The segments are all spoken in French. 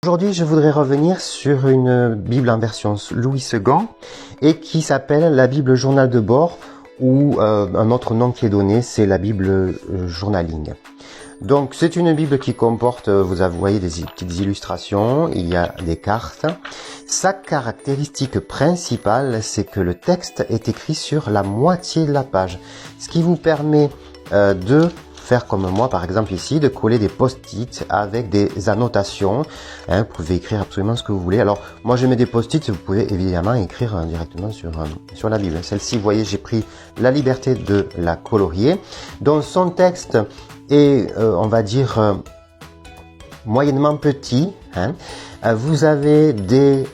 Aujourd'hui, je voudrais revenir sur une Bible en version Louis II et qui s'appelle la Bible Journal de bord ou un autre nom qui est donné, c'est la Bible Journaling. Donc c'est une Bible qui comporte, vous voyez, des petites illustrations, il y a des cartes. Sa caractéristique principale, c'est que le texte est écrit sur la moitié de la page, ce qui vous permet de faire comme moi par exemple ici, de coller des post-it avec des annotations. Vous pouvez écrire absolument ce que vous voulez. Alors moi je mets des post-it, vous pouvez évidemment écrire directement sur la Bible. Celle-ci, vous voyez, j'ai pris la liberté de la colorier. Donc son texte est, on va dire, moyennement petit. Vous avez des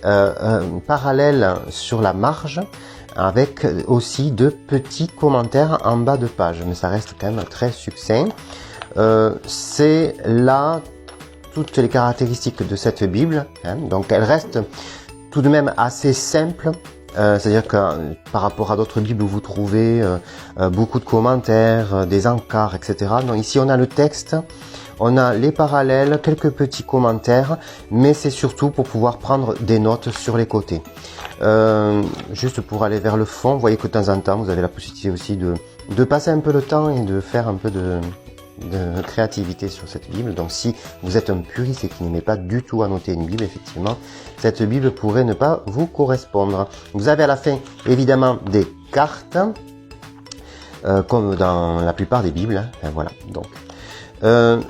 parallèles sur la marge, avec aussi de petits commentaires en bas de page, mais ça reste quand même très succinct. C'est là toutes les caractéristiques de cette Bible, donc elle reste tout de même assez simple, c'est-à-dire que par rapport à d'autres Bibles où vous trouvez beaucoup de commentaires, des encarts, etc. Donc ici on a le texte, on a les parallèles, quelques petits commentaires, mais c'est surtout pour pouvoir prendre des notes sur les côtés. Juste pour aller vers le fond, vous voyez que de temps en temps, vous avez la possibilité aussi de passer un peu le temps et de faire un peu de créativité sur cette Bible. Donc si vous êtes un puriste et qui n'aimez pas du tout annoter une Bible, effectivement, cette Bible pourrait ne pas vous correspondre. Vous avez à la fin, évidemment, des cartes, comme dans la plupart des Bibles. Voilà, donc.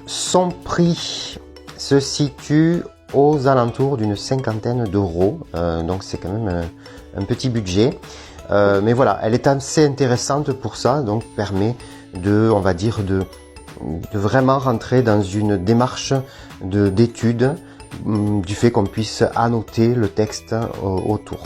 Son prix se situe aux alentours d'une 50aine d'euros, donc c'est quand même un petit budget, mais voilà, elle est assez intéressante pour ça, donc permet de, on va dire, de vraiment rentrer dans une démarche d'étude du fait qu'on puisse annoter le texte autour.